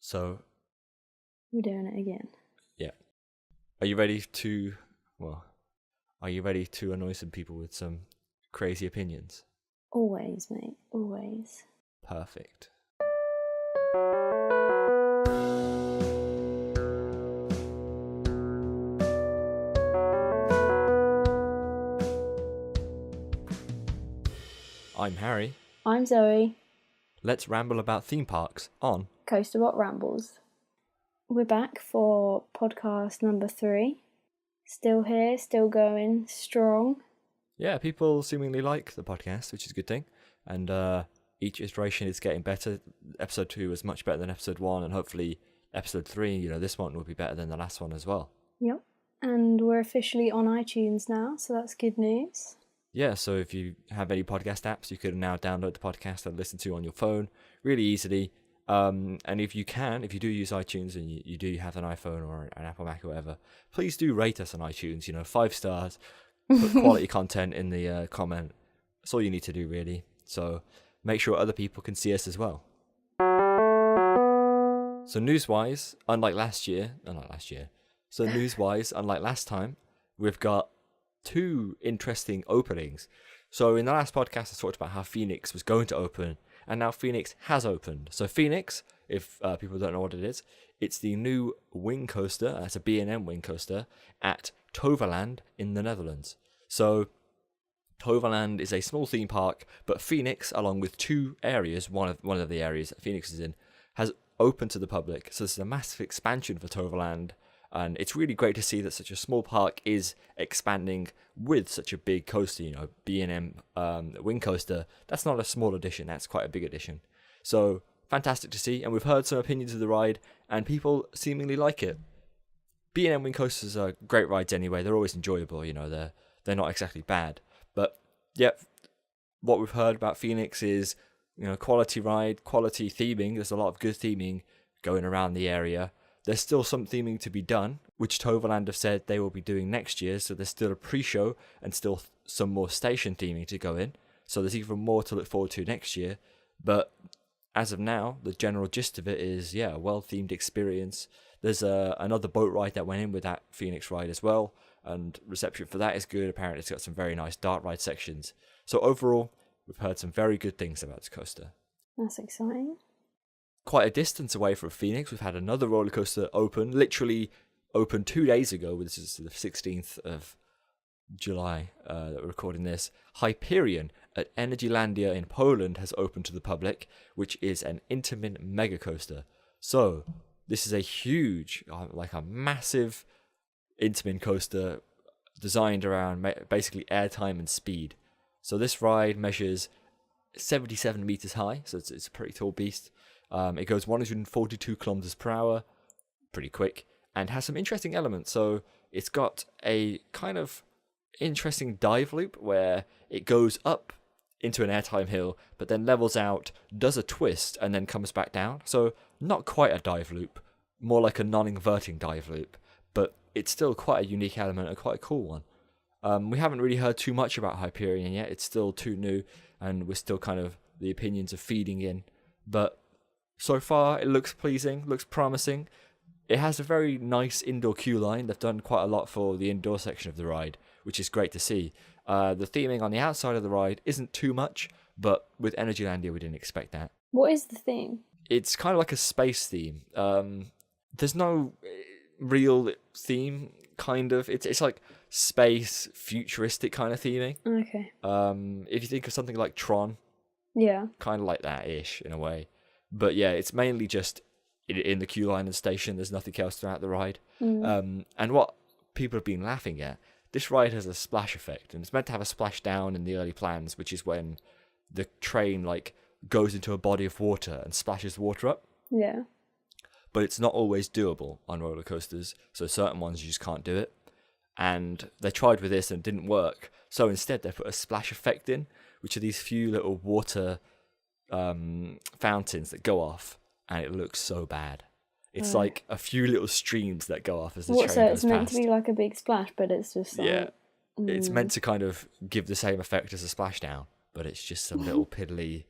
So, We're doing it again. yeah. Are you ready to annoy some people with some crazy opinions? Always, mate. Always. Perfect. I'm Harry. I'm Zoe. Let's ramble about theme parks on Coasterbot Rambles. We're back for podcast number 3. Still here, still going, strong. Yeah, people seemingly like the podcast, which is a good thing. And each iteration is getting better. Episode 2 was much better than episode 1, and hopefully episode 3, this one will be better than the last one as well. Yep. And we're officially on iTunes now, so that's good news. Yeah, so if you have any podcast apps, you can now download the podcast and listen to on your phone really easily. And if you do use iTunes and you do have an iPhone or an Apple Mac or whatever, please do rate us on iTunes. 5 stars, put quality content in the comment. That's all you need to do, really. So make sure other people can see us as well. So news-wise, unlike last time, we've got 2 interesting openings. So in the last podcast, I talked about how Phoenix was going to open, and now Phoenix has opened. So Phoenix, if people don't know what it is, it's the new wing coaster. That's a B&M wing coaster at Toverland in the Netherlands. So Toverland is a small theme park, but Phoenix, along with 2 areas, one of the areas that Phoenix is in, has opened to the public. So this is a massive expansion for Toverland. And it's really great to see that such a small park is expanding with such a big coaster, B&M wing coaster. That's not a small addition, that's quite a big addition. So, fantastic to see, and we've heard some opinions of the ride, and people seemingly like it. B&M wing coasters are great rides anyway, they're always enjoyable, they're not exactly bad. But, yep, what we've heard about Phoenix is, quality ride, quality theming, there's a lot of good theming going around the area. There's still some theming to be done, which Toverland have said they will be doing next year, so there's still a pre-show and still some more station theming to go in. So there's even more to look forward to next year. But as of now, the general gist of it is, a well-themed experience. There's another boat ride that went in with that Phoenix ride as well, and reception for that is good. Apparently it's got some very nice dart ride sections. So overall, we've heard some very good things about this coaster. That's exciting. Quite a distance away from Phoenix, we've had another roller coaster literally opened 2 days ago. This is the 16th of July that we're recording this. Hyperion at Energylandia in Poland has opened to the public, which is an Intamin mega coaster. So this is a huge, like a massive Intamin coaster designed around basically airtime and speed. So this ride measures 77 meters high, so it's a pretty tall beast. It goes 142 kilometers per hour, pretty quick, and has some interesting elements. So it's got a kind of interesting dive loop where it goes up into an airtime hill, but then levels out, does a twist, and then comes back down. So not quite a dive loop, more like a non-inverting dive loop, but it's still quite a unique element and quite a cool one. We haven't really heard too much about Hyperion yet. It's still too new, and we're still kind of, the opinions are feeding in, but so far, it looks pleasing, looks promising. It has a very nice indoor queue line. They've done quite a lot for the indoor section of the ride, which is great to see. The theming on the outside of the ride isn't too much, but with Energylandia, we didn't expect that. What is the theme? It's kind of like a space theme. There's no real theme, kind of. It's like space, futuristic kind of theming. Okay. If you think of something like Tron, Yeah. kind of like that-ish, in a way. But yeah, it's mainly just in the queue line and station. There's nothing else throughout the ride. And what people have been laughing at, this ride has a splash effect, and it's meant to have a splashdown in the early plans, which is when the train goes into a body of water and splashes water up. Yeah. But it's not always doable on roller coasters, so certain ones you just can't do it. And they tried with this and it didn't work. So instead they put a splash effect in, which are these few little water fountains that go off, and it looks so bad. It's like a few little streams that go off as the train goes past. So it's meant to be like a big splash, but it's just like... It's meant to kind of give the same effect as a splashdown, but it's just some little piddly,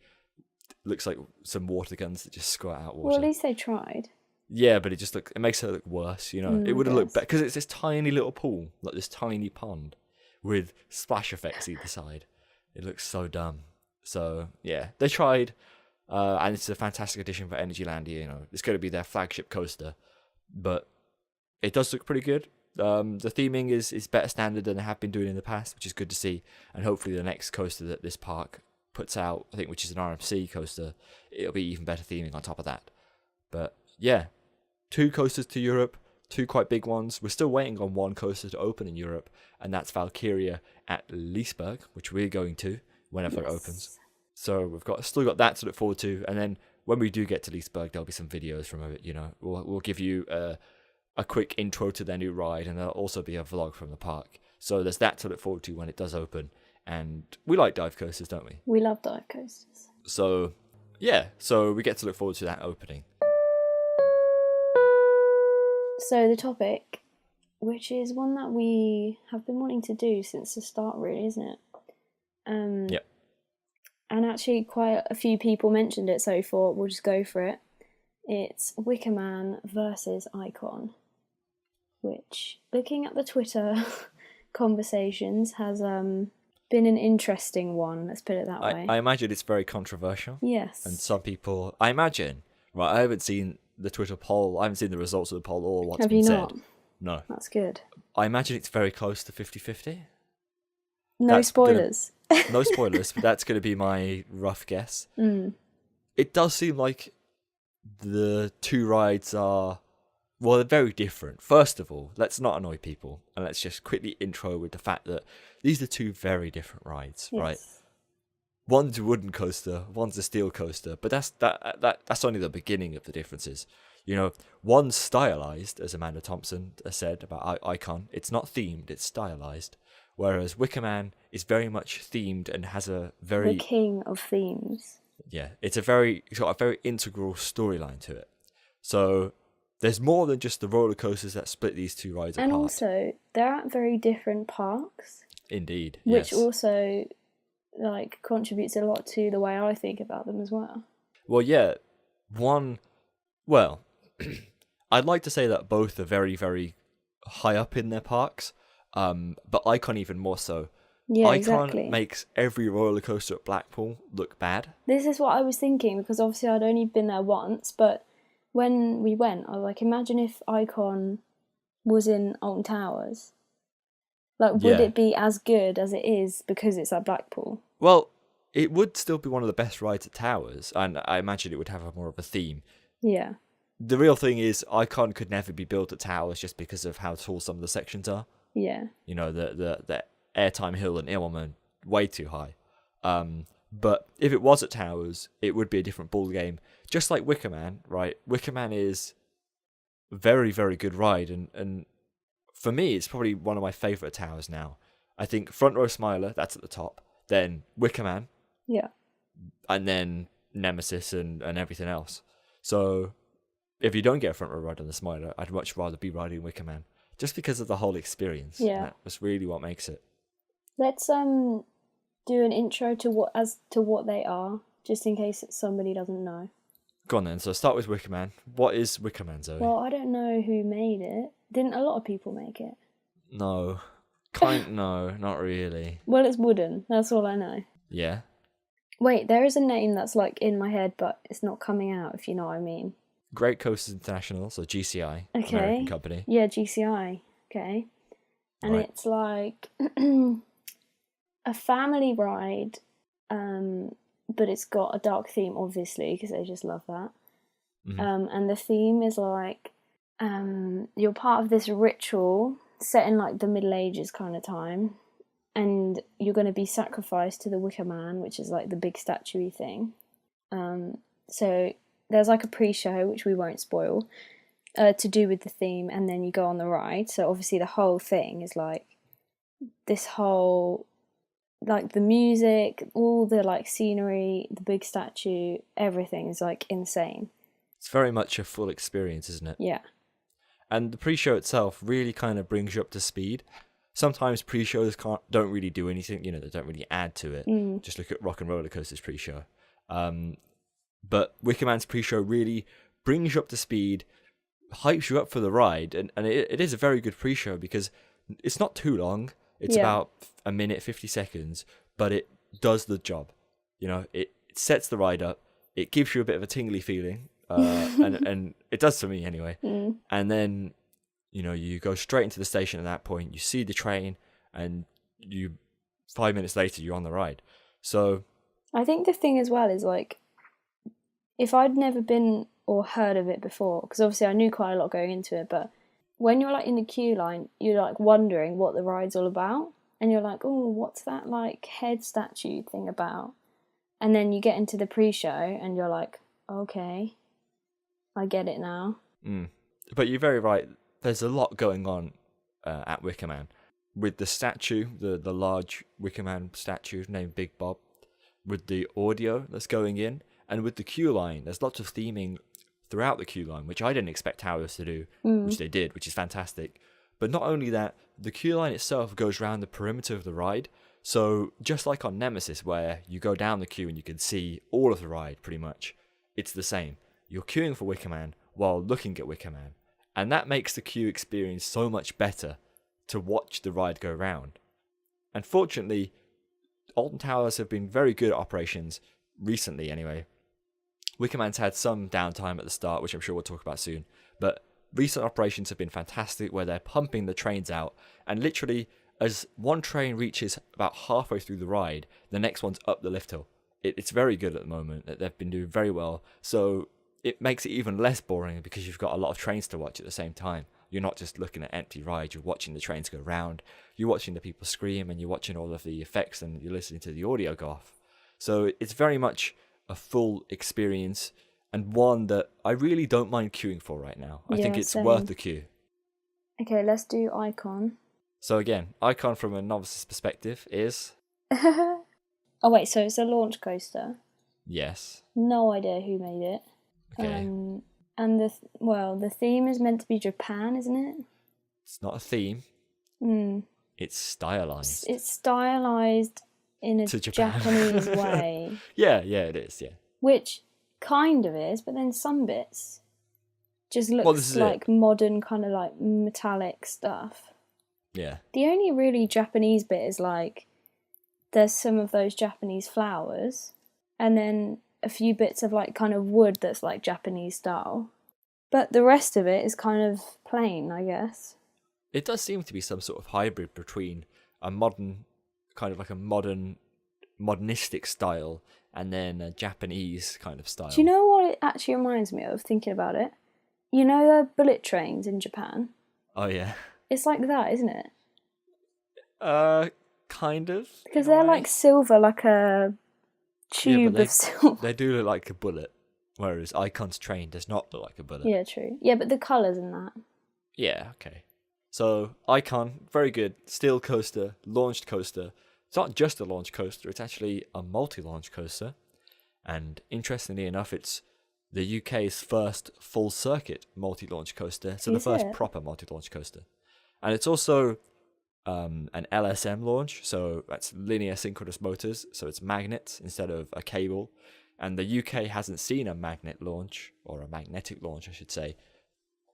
looks like some water guns that just squirt out water. Well, at least they tried. Yeah, but it makes it look worse, you know. It I would have looked guess. better because it's this tiny little pool, like this tiny pond with splash effects either side. It looks so dumb. So yeah, they tried, and it's a fantastic addition for Energylandia. You know, it's going to be their flagship coaster, but it does look pretty good. The theming is better standard than they have been doing in the past, which is good to see. And hopefully the next coaster that this park puts out, I think, which is an RMC coaster, it'll be even better theming on top of that. But yeah, 2 coasters to Europe, 2 quite big ones. We're still waiting on 1 coaster to open in Europe, and that's Valkyria at Leesburg, which we're going to whenever it opens. So we've still got that to look forward to, and then when we do get to Leesburg, there'll be some videos from it. You know, we'll give you a quick intro to their new ride, and there'll also be a vlog from the park. So there's that to look forward to when it does open. And we like dive coasters, don't we? We love dive coasters. So yeah, so we get to look forward to that opening. So the topic, which is one that we have been wanting to do since the start, really, isn't it? Yep. And actually quite a few people mentioned it, so we thought we'll just go for it. It's Wicker Man versus Icon, which, looking at the Twitter conversations, has been an interesting one, let's put it that way. I imagine it's very controversial. Yes. And some people, I imagine, right, I haven't seen the Twitter poll, I haven't seen the results of the poll or what's been said. Have you not? No. That's good. I imagine it's very close to 50-50. No spoilers. No spoilers, but that's going to be my rough guess. It does seem like the 2 rides are, well, they're very different. First of all, let's not annoy people, and let's just quickly intro with the fact that these are 2 very different rides, right? One's a wooden coaster, one's a steel coaster, but that's only the beginning of the differences. You know, one's stylized, as Amanda Thompson said about Icon. It's not themed, it's stylized. Whereas Wicker Man is very much themed and has a very... The king of themes. Yeah, it's got a very integral storyline to it. So there's more than just the roller coasters that split these 2 rides apart. And also, they're at very different parks. Indeed, which yes. also contributes a lot to the way I think about them as well. Well, yeah, I'd like to say that both are very, very high up in their parks, but Icon even more so. Yeah, Icon exactly. makes every roller coaster at Blackpool look bad. This is what I was thinking, because obviously I'd only been there once, but when we went, I was like, imagine if Icon was in Alton Towers. Like, would it be as good as it is because it's at Blackpool? Well, it would still be one of the best rides at Towers, and I imagine it would have more of a theme. Yeah. The real thing is, Icon could never be built at Towers just because of how tall some of the sections are. Yeah. You know, the Airtime Hill and Immelman, way too high. But if it was at Towers, it would be a different ball game. Just like Wicker Man, right? Wicker Man is a very, very good ride, and for me, it's probably one of my favourite Towers now. I think Front Row Smiler, that's at the top. Then Wicker Man. Yeah. And then Nemesis and everything else. So if you don't get a front row ride on the Smiler, I'd much rather be riding Wicker Man. Just because of the whole experience. Yeah. That's really what makes it. Let's do an intro to what they are, just in case somebody doesn't know. Go on then. So start with Wicker Man. What is Wicker Man, Zoe? Well, I don't know who made it. Didn't a lot of people make it? No. No, not really. Well, it's wooden. That's all I know. Yeah. Wait, there is a name that's like in my head, but it's not coming out, if you know what I mean. Great Coasters International, so GCI, Okay. American company. Yeah, GCI. Okay. And Right. it's like a family ride, but it's got a dark theme, obviously, because I just love that. Mhm. And the theme is like you're part of this ritual set in like the Middle Ages kind of time, and you're going to be sacrificed to the Wicker Man, which is like the big statue-y thing. So there's like a pre-show, which we won't spoil, to do with the theme, and then you go on the ride. So obviously the whole thing is like this whole, like the music, all the like scenery, the big statue, everything is like insane. It's very much a full experience, isn't it? Yeah. And the pre-show itself really kind of brings you up to speed. Sometimes pre-shows don't really do anything, they don't really add to it. Just look at Rock and Roller Coaster's pre-show. But Wicker Man's pre-show really brings you up to speed, hypes you up for the ride, and it is a very good pre-show because it's not too long. It's Yeah. about a minute 50 seconds, but it does the job. You know, it sets the ride up. It gives you a bit of a tingly feeling, and it does for me anyway. Mm. And then, you know, you go straight into the station at that point. You see the train, and 5 minutes later you're on the ride. So I think the thing as well is like, if I'd never been or heard of it before, because obviously I knew quite a lot going into it, but when you're like in the queue line, you're like wondering what the ride's all about, and you're like, oh, what's that like head statue thing about? And then you get into the pre-show, and you're like, okay, I get it now. But you're very right. There's a lot going on at Wicker Man. With the statue, the large Wicker Man statue named Big Bob, with the audio that's going in, and with the queue line, there's lots of theming throughout the queue line, which I didn't expect Towers to do, which they did, which is fantastic. But not only that, the queue line itself goes around the perimeter of the ride. So just like on Nemesis, where you go down the queue and you can see all of the ride pretty much, it's the same. You're queuing for Wicker Man while looking at Wicker Man. And that makes the queue experience so much better to watch the ride go round. And fortunately, Alton Towers have been very good at operations recently anyway. Wicker Man's had some downtime at the start, which I'm sure we'll talk about soon, but recent operations have been fantastic where they're pumping the trains out, and literally as one train reaches about halfway through the ride, the next one's up the lift hill. It's very good at the moment. They've been doing very well, so it makes it even less boring because you've got a lot of trains to watch at the same time. You're not just looking at empty rides, you're watching the trains go round, you're watching the people scream, and you're watching all of the effects, and you're listening to the audio go off. So it's very much a full experience, and one that I really don't mind queuing for right now. I think it's same. worth the queue. Okay, let's do Icon. So again, Icon from a novice's perspective is... Oh wait, so it's a launch coaster. Yes. No idea who made it. Okay. And the theme is meant to be Japan, isn't it? It's not a theme. It's stylized. It's stylized in a To Japan. Japanese way. Yeah, it is, yeah. Which kind of is, but then some bits just looks like modern kind of like metallic stuff. Yeah. The only really Japanese bit is like there's some of those Japanese flowers, and then a few bits of like kind of wood that's like Japanese style. But the rest of it is kind of plain, I guess. It does seem to be some sort of hybrid between a modern, kind of like a modernistic style, and then a Japanese kind of style. Do you know what it actually reminds me of, thinking about it? You know the bullet trains in Japan? Oh, yeah. It's like that, isn't it? Kind of. Because they're like silver, like a tube of silver. They do look like a bullet, whereas Icon's train does not look like a bullet. Yeah, true. Yeah, but the colours and that. Yeah, okay. So, Icon, very good. Steel coaster, launched coaster. It's not just a launch coaster, it's actually a multi-launch coaster. And interestingly enough, it's the UK's first full-circuit multi-launch coaster. So the first proper multi-launch coaster. And it's also an LSM launch, so that's linear synchronous motors, so it's magnets instead of a cable. And the UK hasn't seen a magnet launch, or a magnetic launch, I should say,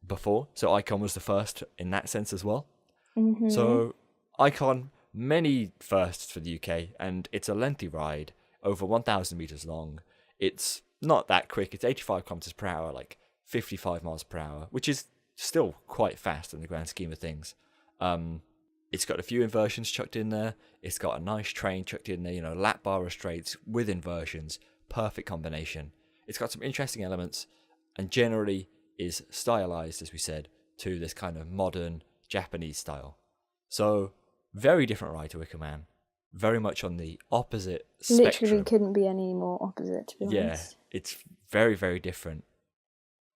before. So Icon was the first in that sense as well. Mm-hmm. So Icon, many firsts for the UK, and it's a lengthy ride, over 1,000 meters long. It's not that quick. It's 85 kilometers per hour, like 55 miles per hour, which is still quite fast in the grand scheme of things. It's got a few inversions chucked in there. It's got a nice train chucked in there, lap bar restraints with inversions. Perfect combination. It's got some interesting elements, and generally is stylized, as we said, to this kind of modern Japanese style. So, very different ride to Wicker Man. Very much on the opposite spectrum. Literally couldn't be any more opposite, to be honest. Yeah, it's very, very different.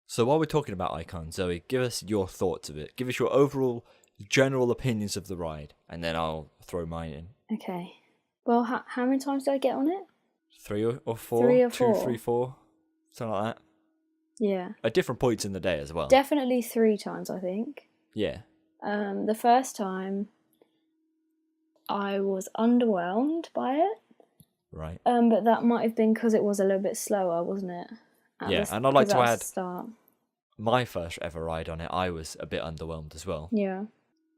So while we're talking about Icon, Zoe, give us your thoughts of it. Give us your overall general opinions of the ride, and then I'll throw mine in. Okay. Well, how many times did I get on it? 3 or 4? 3 or 4. 2, 3, 4. Something like that. Yeah. At different points in the day as well. Definitely 3 times, I think. Yeah. The first time, I was underwhelmed by it. Right. But that might have been because it was a little bit slower, wasn't it? And I'd like to add, my first ever ride on it, I was a bit underwhelmed as well. Yeah.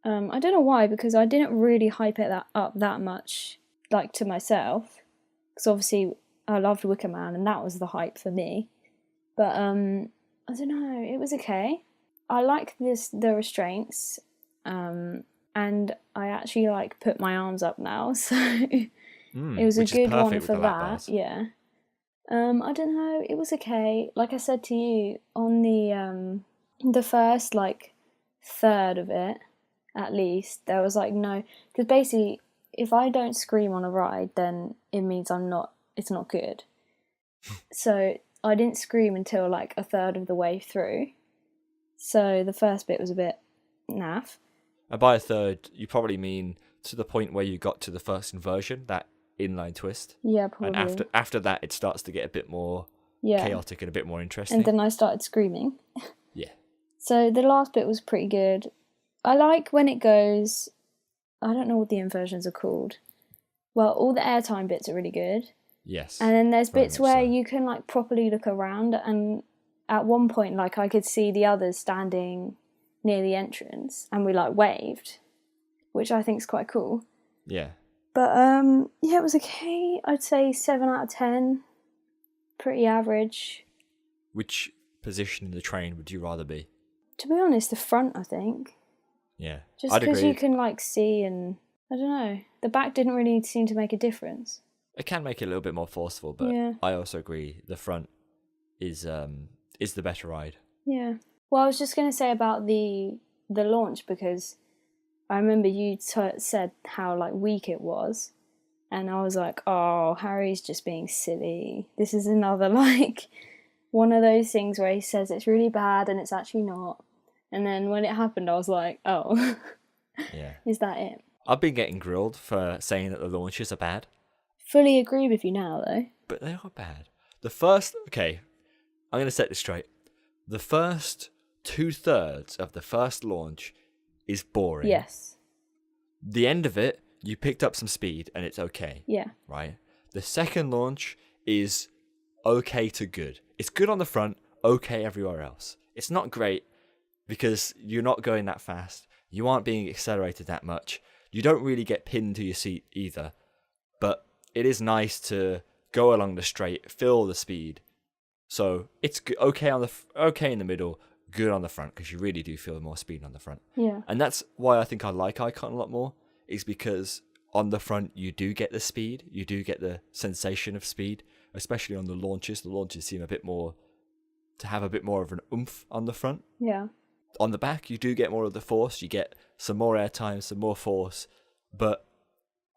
I don't know why, because I didn't really hype it up that much, like, to myself. Because obviously I loved Wicker Man, and that was the hype for me. But I don't know, it was okay. I like the restraints, and I actually like put my arms up now, so it was a good one for that. Yeah. I don't know, it was okay. Like I said to you, on the first like third of it, at least, there was like no, because basically if I don't scream on a ride, then it means it's not good. So I didn't scream until like a third of the way through. So the first bit was a bit naff. And by a third, you probably mean to the point where you got to the first inversion, that inline twist. Yeah, probably. And after that, it starts to get a bit more chaotic and a bit more interesting. And then I started screaming. Yeah. So the last bit was pretty good. I like when it goes, I don't know what the inversions are called. Well, all the airtime bits are really good. Yes. And then there's bits where you can like properly look around, and at one point, like, I could see the others standing near the entrance, and we like waved, which I think is quite cool. Yeah. But yeah, it was okay. I'd say 7 out of 10. Pretty average. Which position in the train would you rather be? To be honest, the front, I think. Yeah. Just because you can like see, and I don't know, the back didn't really seem to make a difference. It can make it a little bit more forceful, but yeah. I also agree the front is the better ride. Yeah. Well, I was just going to say about the launch, because I remember you said how like weak it was, and I was like, oh, Harry's just being silly. This is another like one of those things where he says it's really bad and it's actually not. And then when it happened, I was like, oh, yeah, is that it? I've been getting grilled for saying that the launches are bad. Fully agree with you now, though. But they are bad. Okay, I'm going to set this straight. The first 2/3 of the first launch is boring. Yes. The end of it, you picked up some speed and it's okay. Yeah. Right? The second launch is okay to good. It's good on the front, okay everywhere else. It's not great because you're not going that fast. You aren't being accelerated that much. You don't really get pinned to your seat either. But it is nice to go along the straight, feel the speed. So it's okay in the middle, good on the front, because you really do feel more speed on the front. Yeah. And that's why I think I like Icon a lot more, is because on the front you do get the speed, you do get the sensation of speed, especially on the launches. The launches seem to have a bit more of an oomph on the front. Yeah. On the back you do get more of the force, you get some more airtime, some more force, but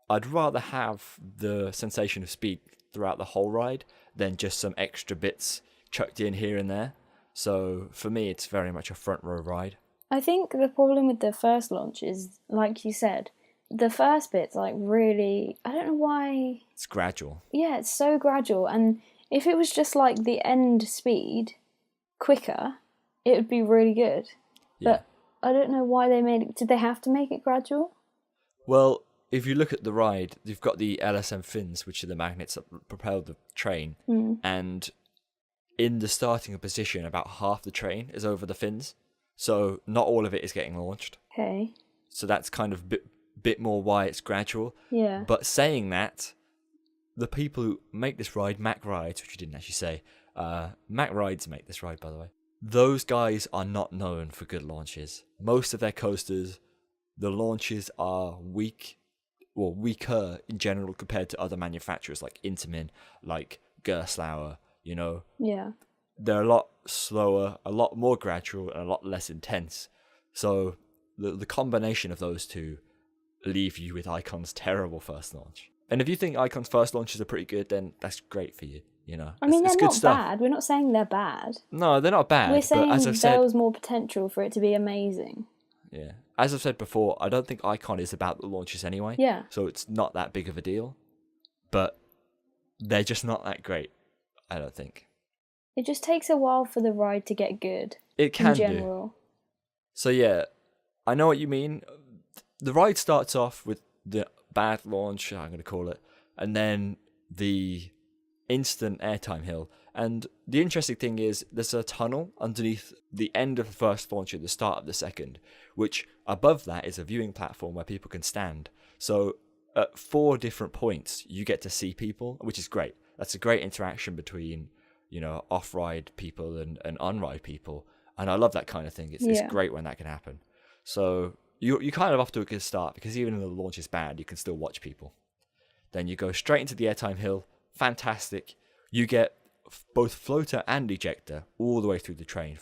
I'd rather have the sensation of speed throughout the whole ride than just some extra bits chucked in here and there. So for me, it's very much a front row ride. I think the problem with the first launch is, like you said, the first bit's like really, I don't know why. It's gradual. Yeah, it's so gradual. And if it was just like the end speed quicker, it would be really good. Yeah. But I don't know why they made it. Did they have to make it gradual? Well, if you look at the ride, you've got the LSM fins, which are the magnets that propel the train. And in the starting position, about half the train is over the fins. So not all of it is getting launched. Okay. So that's kind of bit more why it's gradual. Yeah. But saying that, the people who make this ride, Mac Rides, which you didn't actually say, Mac Rides make this ride, by the way. Those guys are not known for good launches. Most of their coasters, the launches are weaker in general compared to other manufacturers like Intamin, like Gerstlauer, you know. Yeah. They're a lot slower, a lot more gradual, and a lot less intense. So the combination of those two leave you with Icon's terrible first launch. And if you think Icon's first launches are pretty good, then that's great for you, you know. I mean, it's they're good not stuff. bad. We're not saying they're bad. No, they're not bad. We're saying but as I've said, there was more potential for it to be amazing. Yeah. As I've said before, I don't think Icon is about the launches anyway. Yeah. So it's not that big of a deal. But they're just not that great, I don't think. It just takes a while for the ride to get good. It can in general. do. So yeah, I know what you mean. The ride starts off with the bad launch, I'm going to call it, and then the instant airtime hill. And the interesting thing is there's a tunnel underneath the end of the first launch and the start of the second, which above that is a viewing platform where people can stand. So at 4 different points, you get to see people, which is great. That's a great interaction between, off-ride people and on-ride people. And I love that kind of thing. It's great when that can happen. So you're kind of off to a good start, because even though the launch is bad, you can still watch people. Then you go straight into the airtime hill. Fantastic. You get both floater and ejector all the way through the train.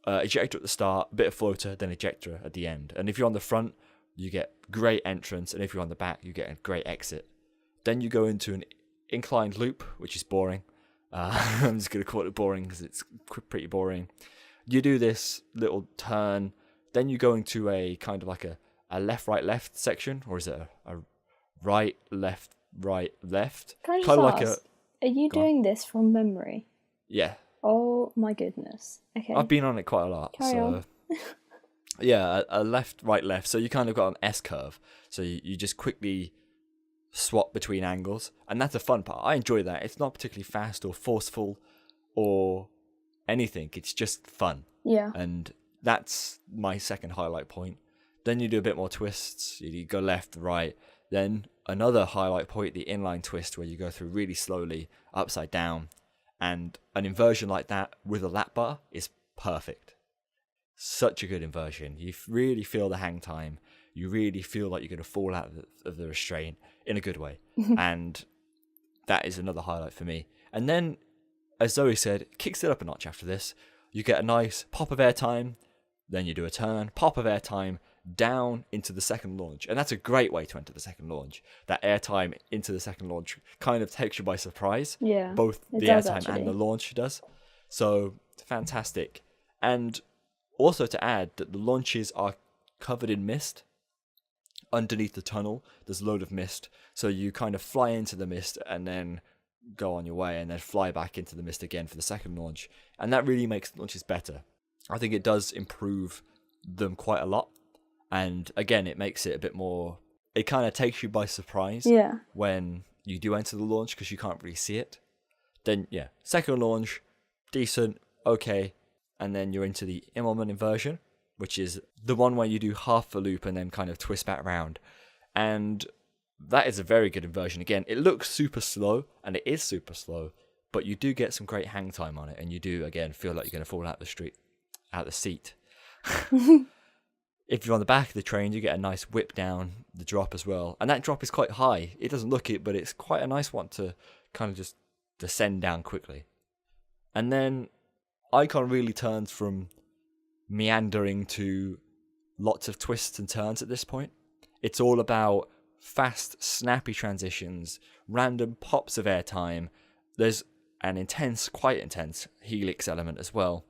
Ejector at the start, a bit of floater, then ejector at the end. And if you're on the front, you get great entrance, and if you're on the back, you get a great exit. Then you go into an inclined loop, which is boring. I'm just going to call it boring because it's pretty boring. You do this little turn, then you go into a kind of like a left, right, left section, or is it a right, left, right, left? Can I just kind of ask, like are you doing this from memory? Yeah. Oh my goodness. Okay. I've been on it quite a lot. Carry on. Yeah, a left, right, left. So you kind of got an S curve. So you just quickly swap between angles. And that's the fun part. I enjoy that. It's not particularly fast or forceful or anything. It's just fun. Yeah. And that's my second highlight point. Then you do a bit more twists. You go left, right. Then another highlight point, the inline twist, where you go through really slowly, upside down. And an inversion like that with a lap bar is perfect. Such a good inversion. You really feel the hang time. You really feel like you're going to fall out of the restraint in a good way. And that is another highlight for me. And then, as Zoe said, it kicks it up a notch after this. You get a nice pop of airtime, then you do a turn, pop of airtime, down into the second launch. And that's a great way to enter the second launch. That airtime into the second launch kind of takes you by surprise. Yeah. Both the airtime and the launch does. So, fantastic. And also to add that the launches are covered in mist. Underneath the tunnel, there's a load of mist. So you kind of fly into the mist and then go on your way and then fly back into the mist again for the second launch. And that really makes the launches better. I think it does improve them quite a lot. And again, it makes it a bit more... It kind of takes you by surprise when you do enter the launch, because you can't really see it. Then, yeah, second launch, decent, okay. And then you're into the Immelman inversion, which is the one where you do half the loop and then kind of twist back around. And that is a very good inversion. Again, it looks super slow, and it is super slow, but you do get some great hang time on it, and you do, again, feel like you're going to fall out the seat. If you're on the back of the train, you get a nice whip down the drop as well. And that drop is quite high. It doesn't look it, but it's quite a nice one to kind of just descend down quickly. And then Icon really turns from meandering to lots of twists and turns at this point. It's all about fast, snappy transitions, random pops of airtime. There's an quite intense helix element as well.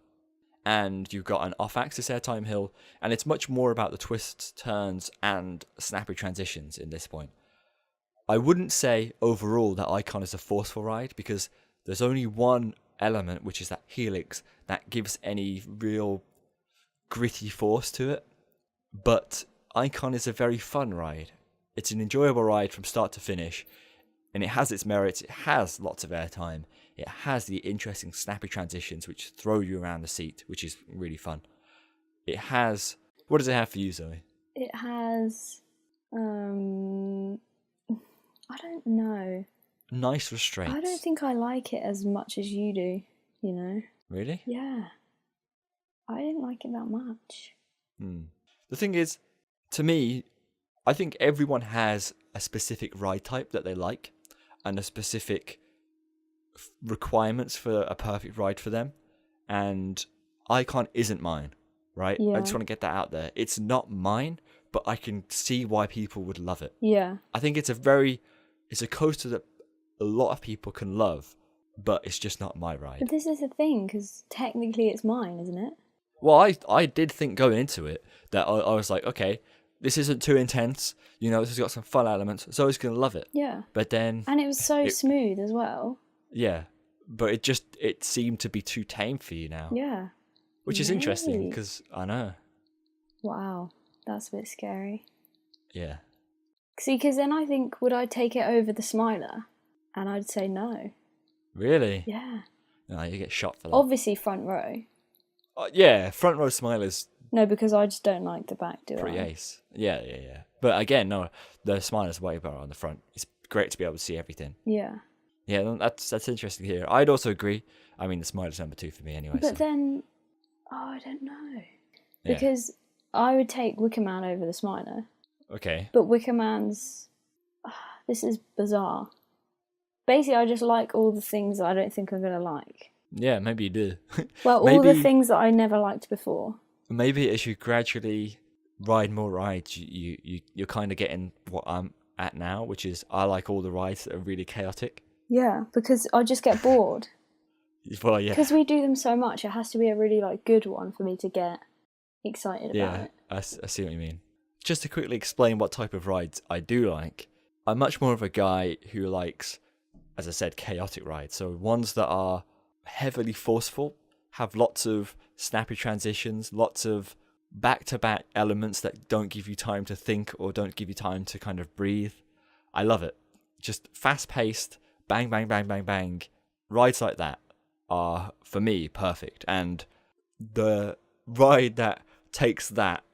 And you've got an off-axis airtime hill, and it's much more about the twists, turns, and snappy transitions in this point. I wouldn't say overall that Icon is a forceful ride, because there's only one element, which is that helix, that gives any real gritty force to it. But Icon is a very fun ride. It's an enjoyable ride from start to finish, and it has its merits. It has lots of airtime. It has the interesting snappy transitions which throw you around the seat, which is really fun. It has... What does it have for you, Zoe? It has... I don't know. Nice restraints. I don't think I like it as much as you do, you know? Really? Yeah. I didn't like it that much. The thing is, to me, I think everyone has a specific ride type that they like, and a specific requirements for a perfect ride for them. And Icon isn't mine, right? Yeah. I just want to get that out there. It's not mine, but I can see why people would love it. Yeah. I think it's a coaster that a lot of people can love, but it's just not my ride. But this is the thing, because technically it's mine, isn't it? Well, I did think going into it that I was like, okay, this isn't too intense. You know, this has got some fun elements. Zoe's going to love it. Yeah. But then... And it was so smooth as well. Yeah. But it seemed to be too tame for you now. Yeah. Which is interesting, because I know. Wow. That's a bit scary. Yeah. See, because then I think, would I take it over the Smiler? And I'd say no. Really? Yeah. No, you get shot for that. Obviously front row. Yeah, front row Smiler's No, because I just don't like the back, do pretty I? ace. Yeah. But again, no, the Smiler's way better on the front. It's great to be able to see everything. Yeah. Yeah, that's interesting to hear. I'd also agree. I mean, the Smiler's number 2 for me anyway. But then, I don't know. Yeah. Because I would take Wicker Man over the Smiler. Okay. But Wicker Man's... this is bizarre. Basically, I just like all the things that I don't think I'm going to like. Yeah, maybe you do. Well, all the things that I never liked before. Maybe as you gradually ride more rides, you're kind of getting what I'm at now, which is I like all the rides that are really chaotic. Yeah, because I just get bored. Well, yeah. Because we do them so much, it has to be a really good one for me to get excited about it. I see what you mean. Just to quickly explain what type of rides I do like, I'm much more of a guy who likes, as I said, chaotic rides. So ones that are heavily forceful, have lots of snappy transitions, lots of back-to-back elements that don't give you time to think or don't give you time to kind of breathe. I love it. Just fast-paced, bang, bang, bang, bang, bang. Rides like that are, for me, perfect. And the ride that takes that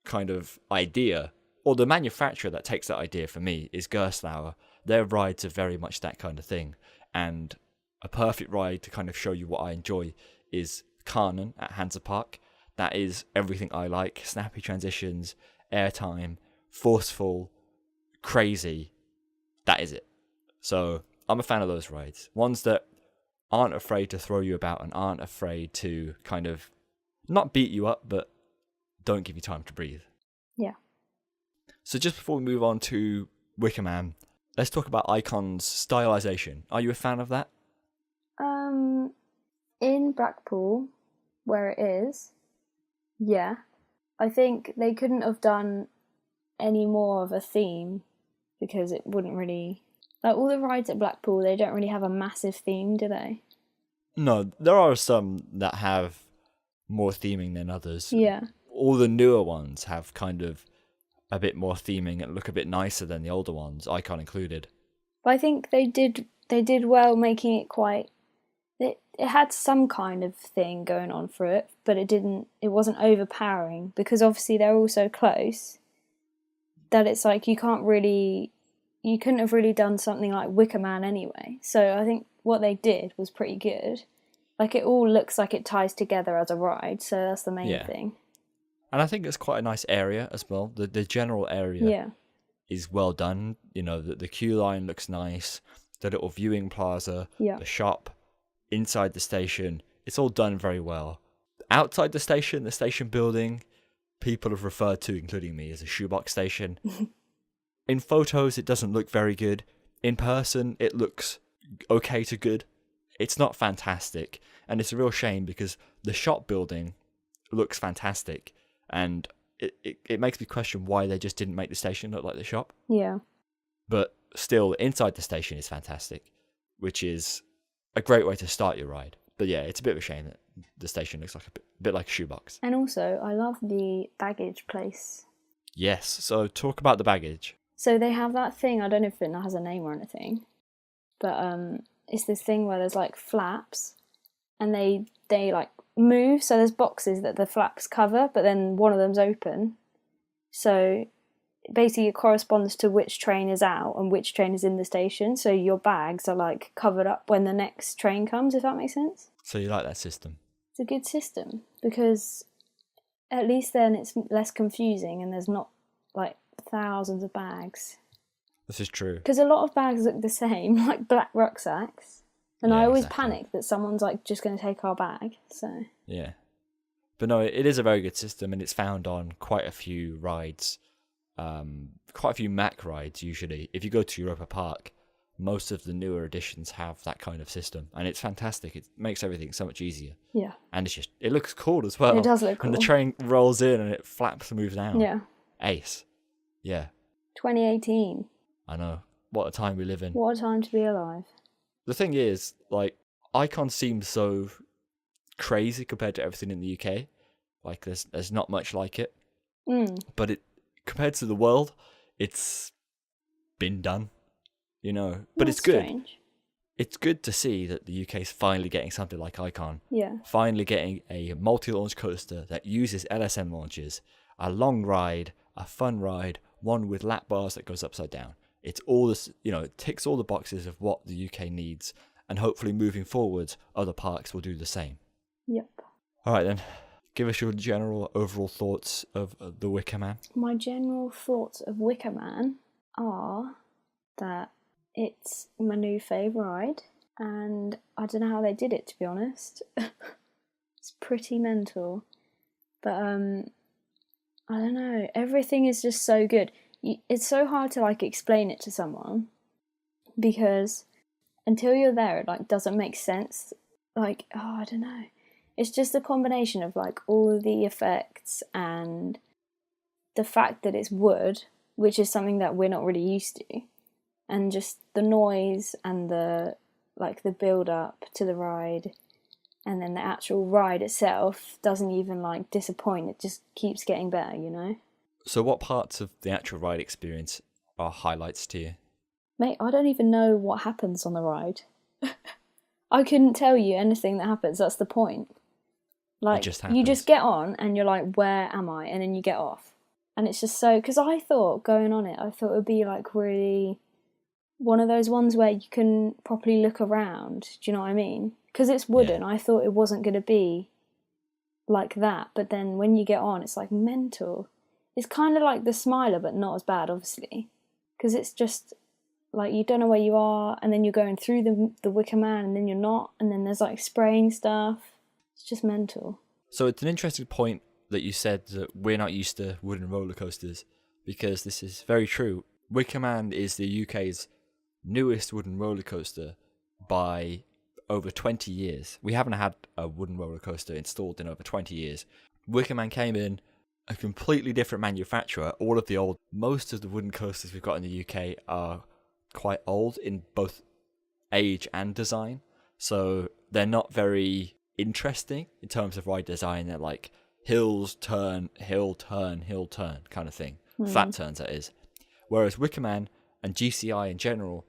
kind of idea, or the manufacturer that takes that idea for me, is Gerstlauer. Their rides are very much that kind of thing. And a perfect ride to kind of show you what I enjoy is Kanon at Hansa Park. That is everything I like. Snappy transitions, airtime, forceful, crazy. That is it. So I'm a fan of those rides. Ones that aren't afraid to throw you about and aren't afraid to kind of not beat you up, but don't give you time to breathe. Yeah. So just before we move on to Wicker Man, let's talk about Icon's stylization. Are you a fan of that? In Blackpool, where it is, yeah. I think they couldn't have done any more of a theme because it wouldn't really... all the rides at Blackpool, they don't really have a massive theme, do they? No, there are some that have more theming than others. Yeah. All the newer ones have kind of a bit more theming and look a bit nicer than the older ones, Icon included. But I think they did well making it quite... It had some kind of thing going on for it, but it wasn't overpowering, because obviously they're all so close that it's you couldn't have really done something like Wicker Man anyway. So I think what they did was pretty good. It all looks like it ties together as a ride, so that's the main thing. And I think it's quite a nice area as well. The general area is well done. You know, the queue line looks nice. The little viewing plaza, the shop, inside the station, it's all done very well. Outside the station building, people have referred to, including me, as a shoebox station. In photos, it doesn't look very good. In person, it looks okay to good. It's not fantastic, and it's a real shame because the shop building looks fantastic, and it makes me question why they just didn't make the station look like the shop. Yeah. But still, inside the station is fantastic, which is a great way to start your ride. But yeah, it's a bit of a shame that the station looks like a bit like a shoebox. And also, I love the baggage place. Yes, so talk about the baggage. So they have that thing, I don't know if it has a name or anything, but it's this thing where there's flaps, and they move, so there's boxes that the flaps cover, but then one of them's open. So basically it corresponds to which train is out and which train is in the station, so your bags are covered up when the next train comes, if that makes sense. So you like that system? It's a good system, because at least then it's less confusing and there's not thousands of bags. This is true. Because a lot of bags look the same, like black rucksacks, and I always panic that someone's just going to take our bag. So yeah, but no, it is a very good system, and it's found on quite a few rides. Quite a few Mac rides usually. If you go to Europa Park, most of the newer editions have that kind of system, and it's fantastic. It makes everything so much easier. Yeah. And it looks cool as well. It does look cool. And the train rolls in and it flaps and moves down. Yeah. Ace. Yeah. 2018. I know. What a time we live in. What a time to be alive. The thing is, Icon seems so crazy compared to everything in the UK. There's not much like it. But compared to the world, it's been done. But That's it's good. Strange. it's good to see that the UK is finally getting something like Icon. Yeah. Finally getting a multi-launch coaster that uses LSM launches, a long ride, a fun ride, one with lap bars that goes upside down. It's all this, it ticks all the boxes of what the UK needs, and hopefully moving forward, other parks will do the same. Yep. All right then, give us your general overall thoughts of the Wicker Man. My general thoughts of Wicker Man are that it's my new favourite ride, and I don't know how they did it, to be honest. It's pretty mental, but I don't know. Everything is just so good. It's so hard to explain it to someone, because until you're there, it doesn't make sense. I don't know. It's just a combination of all of the effects and the fact that it's wood, which is something that we're not really used to, and just the noise and the build up to the ride, and then the actual ride itself doesn't even disappoint. It just keeps getting better, So what parts of the actual ride experience are highlights to you? Mate, I don't even know what happens on the ride. I couldn't tell you anything that happens. That's the point. It just happens. You just get on and you're like, where am I? And then you get off. And it's just so... Because I thought, going on it, it would be really... one of those ones where you can properly look around. Do you know what I mean? Because it's wooden. Yeah. I thought it wasn't going to be like that. But then when you get on, it's mental. It's kind of like the Smiler, but not as bad, obviously. Because it's just... you don't know where you are, and then you're going through the Wicker Man, and then you're not, and then there's spraying stuff. It's just mental. So it's an interesting point that you said that we're not used to wooden roller coasters, because this is very true. Wicker Man is the UK's newest wooden roller coaster by over 20 years. We haven't had a wooden roller coaster installed in over 20 years. Wicker Man came in a completely different manufacturer. Most of the wooden coasters we've got in the UK are quite old in both age and design, so they're not very interesting in terms of ride design. They're hills, turn, hill, turn, hill, turn kind of thing. Flat turns, that is. Whereas Wicker Man and GCI in general,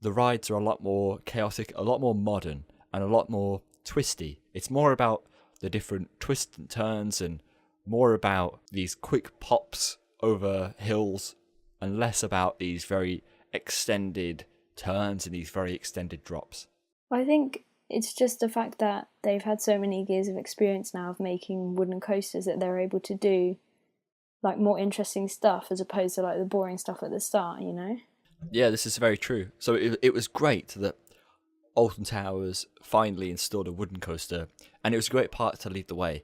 the rides are a lot more chaotic, a lot more modern, and a lot more twisty. It's more about the different twists and turns, and more about these quick pops over hills, and less about these very extended turns and these very extended drops. I think it's just the fact that they've had so many years of experience now of making wooden coasters that they're able to do more interesting stuff as opposed to the boring stuff at the start, Yeah, this is very true. So it was great that Alton Towers finally installed a wooden coaster, and it was a great part to lead the way.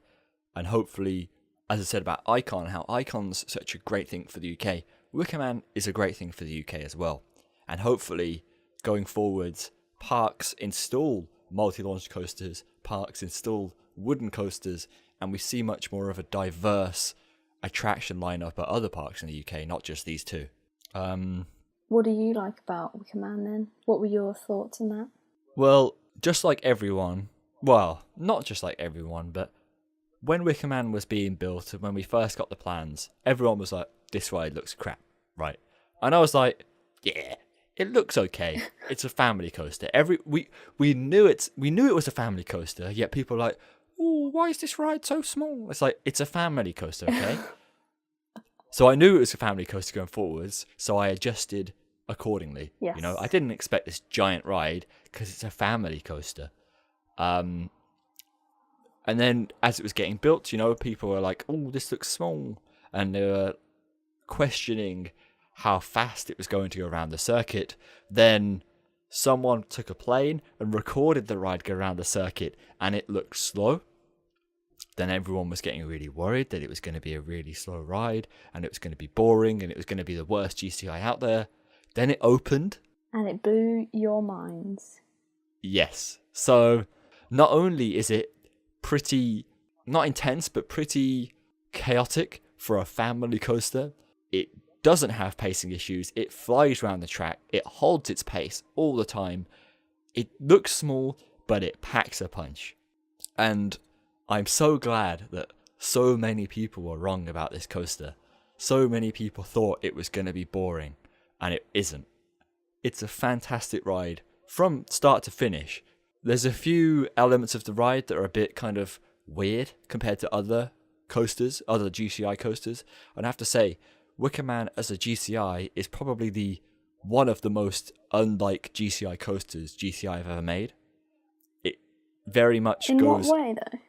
And hopefully, as I said about Icon, how Icon's such a great thing for the UK, Wicker Man is a great thing for the UK as well. And hopefully, going forwards, parks install multi-launch coasters, parks install wooden coasters, and we see much more of a diverse attraction lineup at other parks in the UK, not just these two. What do you like about Wicker Man then? What were your thoughts on that? Well, just like everyone, well, not just like everyone, but when Wicker Man was being built and when we first got the plans, everyone was like, this ride looks crap, right? And I was like, yeah, it looks okay. It's a family coaster. We knew it was a family coaster, yet people are like, oh, why is this ride so small? It's it's a family coaster, okay? So I knew it was a family coaster going forwards, so I adjusted accordingly. Yes. I didn't expect this giant ride because it's a family coaster. And then as it was getting built, people were like, oh, this looks small. And they were questioning how fast it was going to go around the circuit. Then someone took a plane and recorded the ride go around the circuit, and it looked slow. Then everyone was getting really worried that it was going to be a really slow ride, and it was going to be boring, and it was going to be the worst GCI out there. Then it opened. And it blew your minds. Yes. So not only is it pretty, not intense, but pretty chaotic for a family coaster, it doesn't have pacing issues. It flies around the track. It holds its pace all the time. It looks small, but it packs a punch. And I'm so glad that so many people were wrong about this coaster. So many people thought it was going to be boring, and it isn't. It's a fantastic ride from start to finish, there's a few elements of the ride that are a bit kind of weird compared to other coasters, other GCI coasters. And I have to say, Wicker Man as a GCI is probably one of the most unlike GCI coasters GCI have ever made. It very much In goes... what way, though?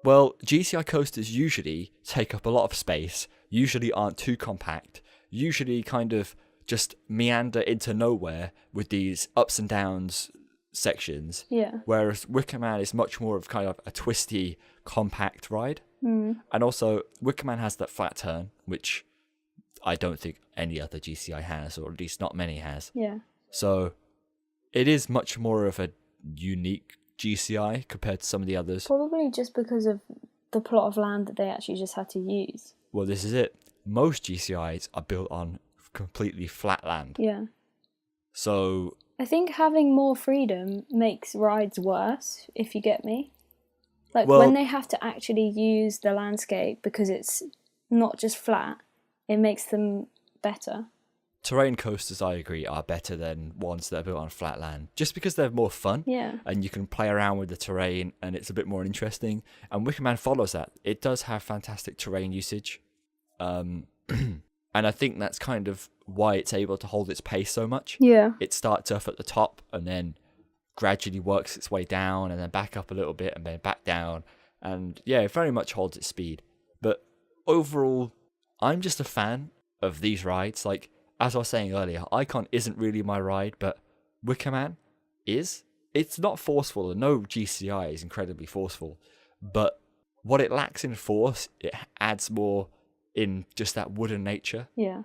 Well, GCI coasters usually take up a lot of space, usually aren't too compact, usually kind of just meander into nowhere with these ups and downs sections. Yeah. Whereas Wicker Man is much more of kind of a twisty, compact ride. Mm. And also, Wicker Man has that flat turn, which I don't think any other GCI has, or at least not many has. Yeah. So it is much more of a unique GCI compared to some of the others. Probably just because of the plot of land that they actually just had to use. Well, this is it. Most GCIs are built on completely flat land. Yeah. So I think having more freedom makes rides worse, if you get me. Like, Well- when they have to actually use the landscape because it's not just flat, it makes them better. terrain coasters, I agree, are better than ones that are built on flat land, just because they're more fun. Yeah. And you can play around with the terrain and it's a bit more interesting. And Wicker Man follows that. It does have fantastic terrain usage. And I think that's kind of why it's able to hold its pace so much. Yeah. It starts off at the top and then gradually works its way down and then back up a little bit and then back down. And yeah, it very much holds its speed. But overall, I'm just a fan of these rides. Like, as I was saying earlier, Icon isn't really my ride, but Wicker Man is. It's not forceful, and no GCI is incredibly forceful. But what it lacks in force, it adds more in just that wooden nature. Yeah.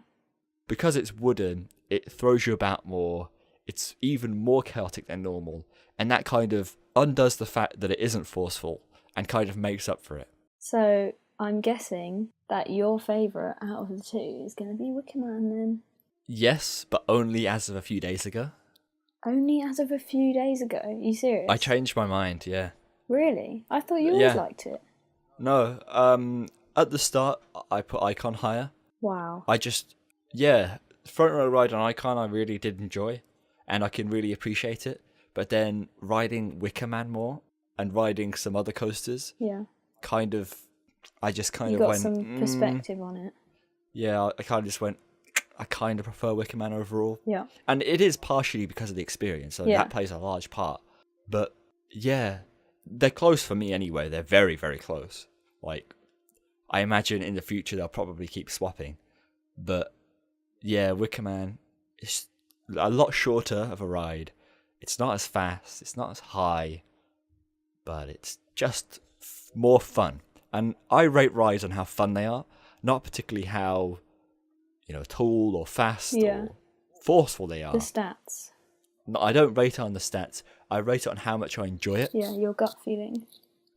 Because it's wooden, it throws you about more. It's even more chaotic than normal. And that kind of undoes the fact that it isn't forceful and kind of makes up for it. So I'm guessing that your favourite out of the two is going to be Wicker Man then. Yes, but only as of a few days ago. Only as of a few days ago. Are you serious? I changed my mind, yeah. Really? I thought you always Yeah. liked it. No, at the start, I put Icon higher. Wow. Front row ride on Icon I really did enjoy, and I can really appreciate it. But then riding Wicker Man more, and riding some other coasters, Yeah. I just kind You of got went... some perspective on it. Yeah, I kind of just went, I kind of prefer Wicker Man overall. Yeah. And it is partially because of the experience, so Yeah. that plays a large part. But yeah, they're close for me anyway. They're very, very close. Like, I imagine in the future they'll probably keep swapping. But yeah, Wicker Man is a lot shorter of a ride. It's not as fast, it's not as high, but it's just more fun. And I rate rides on how fun they are, not particularly how, tall or fast Yeah. or forceful they are. The stats. No, I don't rate it on the stats. I rate it on how much I enjoy it. Yeah, your gut feeling.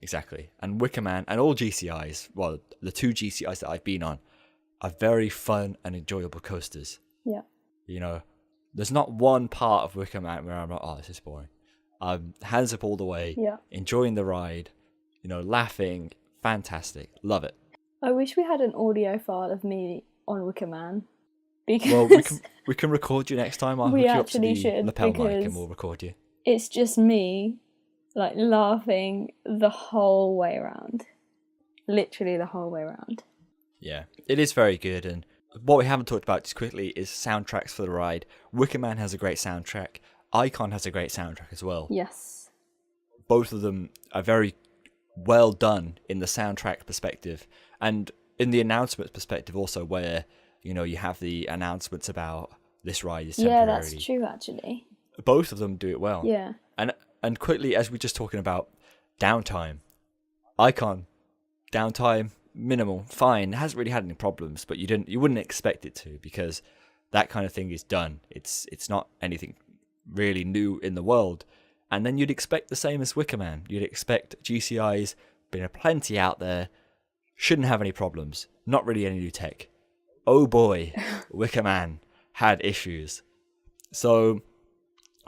Exactly. And Wicker Man and all GCIs, well, the two GCIs that I've been on, are very fun and enjoyable coasters. Yeah. There's not one part of Wicker Man where I'm like, oh, this is boring. Hands up all the way, Yeah. enjoying the ride, laughing, fantastic, love it. I wish we had an audio file of me on Wicker Man. Because Well, we can record you next time. I'll We hook you up to actually the should, lapel mic because- and we'll record you. it's just me, like, laughing the whole way around. Literally the whole way around. Yeah, it is very good. And what we haven't talked about just quickly is soundtracks for the ride. Wicker Man has a great soundtrack. Icon has a great soundtrack as well. Yes. Both of them are very well done in the soundtrack perspective. And in the announcement perspective also, where, you have the announcements about this ride is temporary. Yeah, that's true, actually. Both of them do it well. Yeah. And quickly, as we're just talking about Downtime, Icon, Downtime, minimal, fine. It hasn't really had any problems, but you wouldn't expect it to, because that kind of thing is done. It's not anything really new in the world. And then you'd expect the same as Wicker Man. You'd expect GCIs, been plenty out there, shouldn't have any problems. Not really any new tech. Oh boy, Wicker Man had issues. So,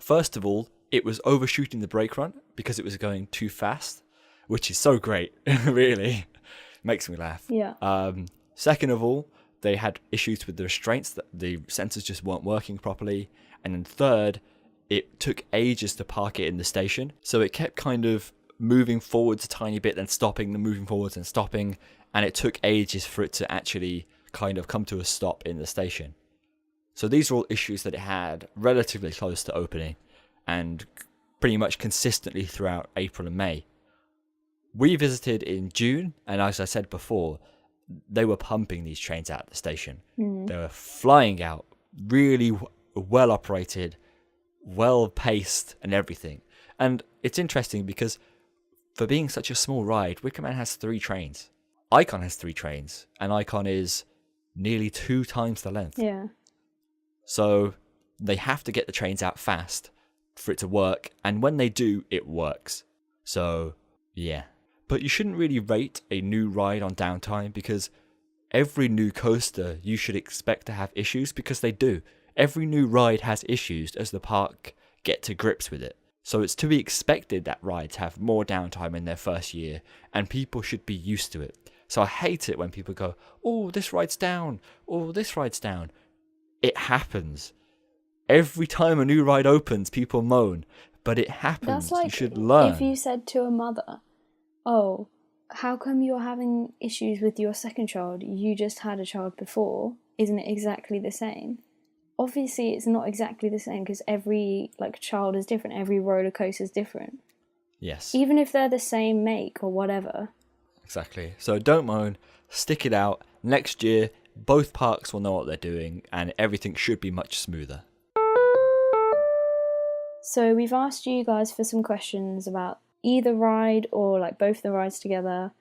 first of all, it was overshooting the brake run because it was going too fast, which is so great, really. Makes me laugh. Yeah. Second of all, they had issues with the restraints, that the sensors just weren't working properly. And then third, it took ages to park it in the station. So it kept kind of moving forwards a tiny bit, then stopping, then moving forwards and stopping. And it took ages for it to actually kind of come to a stop in the station. So these are all issues that it had relatively close to opening and pretty much consistently throughout April and May. We visited in June, and as I said before, they were pumping these trains out of the station. They were flying out, really well operated, well paced and everything. And it's interesting because for being such a small ride, Wicker Man has 3 trains. Icon has 3 trains, and Icon is nearly 2 times the length. Yeah. So they have to get the trains out fast for it to work, and when they do, it works. So, yeah. But you shouldn't really rate a new ride on Downtime, because every new coaster you should expect to have issues, because they do. Every new ride has issues as the park get to grips with it. So it's to be expected that rides have more downtime in their first year, and people should be used to it. So I hate it when people go, oh, this ride's down, oh, this ride's down. It happens. Every time a new ride opens, people moan, but it happens. That's like you should learn. if you said to a mother, oh, how come you're having issues with your second child? You just had a child before. Isn't it exactly the same? Obviously, it's not exactly the same because every child is different. Every roller coaster is different. Yes. Even if they're the same make or whatever. Exactly. So don't moan. Stick it out. Next year, both parks will know what they're doing, and everything should be much smoother. So we've asked you guys for some questions about either ride or both the rides together,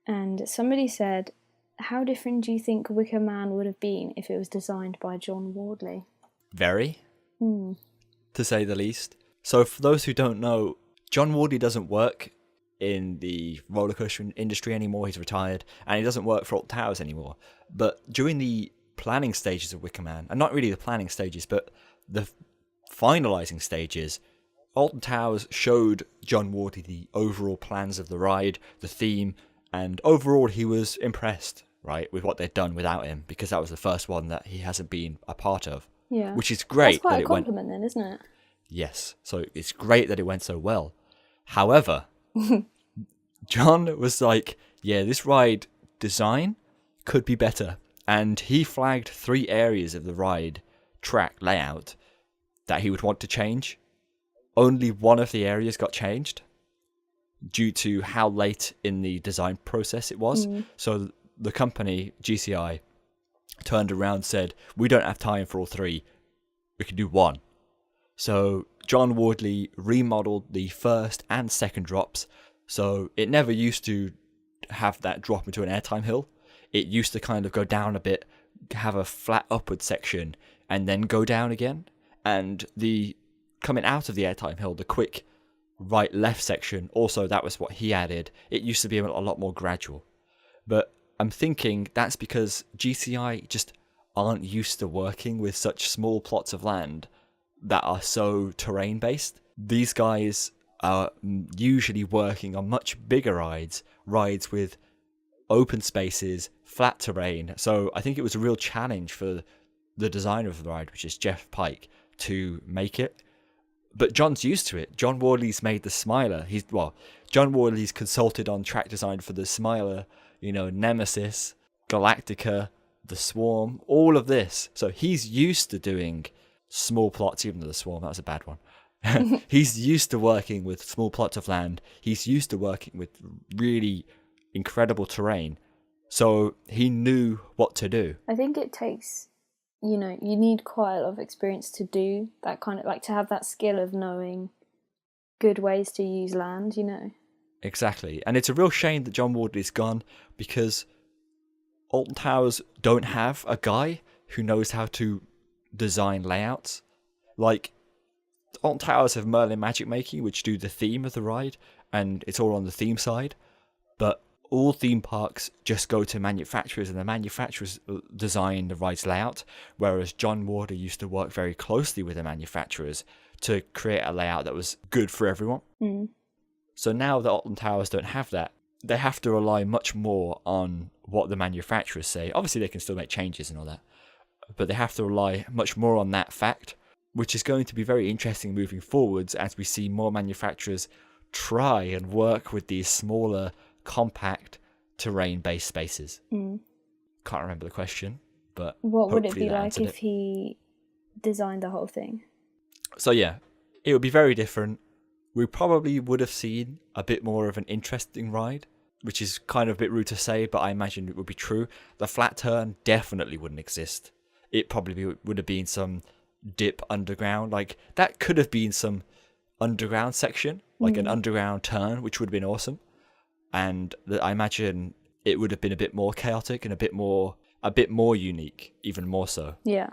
and somebody said, how different do you think Wicker Man would have been if it was designed by John Wardley? Very, to say the least. So for those who don't know, John Wardley doesn't work in the roller coaster industry anymore. He's retired, and he doesn't work for Alton Towers anymore. But during the planning stages of Wicker Man, and not really the planning stages, but the finalizing stages, Alton Towers showed John Wardley the overall plans of the ride, the theme, and overall he was impressed, right, with what they'd done without him, because that was the first one that he hasn't been a part of. Yeah. Which is great. That's quite that a compliment then, isn't it? Yes. So it's great that it went so well. However, John was like, yeah, this ride design could be better. And he flagged 3 areas of the ride track layout that he would want to change. Only one of the areas got changed due to how late in the design process it was. So the company, GCI, turned around and said, we don't have time for all 3. We can do 1. So John Wardley remodeled the first and second drops. So it never used to have that drop into an airtime hill. It used to kind of go down a bit, have a flat upward section, and then go down again. And the coming out of the airtime hill, the quick right left section, also that was what he added. It used to be a lot more gradual. But I'm thinking that's because GCI just aren't used to working with such small plots of land that are so terrain based. These guys are usually working on much bigger rides with open spaces, flat terrain. So I think it was a real challenge for the designer of the ride, which is Jeff Pike, to make it. But John's used to it. John Wardley's made the Smiler. John Wardley's consulted on track design for the Smiler, Nemesis, Galactica, the Swarm, all of this. So he's used to doing small plots, even though the Swarm, that was a bad one. He's used to working with small plots of land. He's used to working with really incredible terrain. So he knew what to do. I think it takes, you need quite a lot of experience to do that kind of, to have that skill of knowing good ways to use land, Exactly. And it's a real shame that John Wardley's gone, because Alton Towers don't have a guy who knows how to design layouts. Alton Towers have Merlin Magic Making, which do the theme of the ride, and it's all on the theme side. But all theme parks just go to manufacturers, and the manufacturers design the ride's layout, whereas John Wardley used to work very closely with the manufacturers to create a layout that was good for everyone. So now that Alton Towers don't have that, they have to rely much more on what the manufacturers say. Obviously, they can still make changes and all that, but they have to rely much more on that fact. which is going to be very interesting moving forwards as we see more manufacturers try and work with these smaller, compact, terrain-based spaces. Can't remember the question, but what would it hopefully be that like answered if he designed the whole thing? So yeah, it would be very different. We probably would have seen a bit more of an interesting ride, which is kind of a bit rude to say, but I imagine it would be true. The flat turn definitely wouldn't exist. It probably would have been some dip underground. Like, that could have been some underground section, like an underground turn, which would have been awesome. And I imagine it would have been a bit more chaotic and a bit more unique, even more so. Yeah.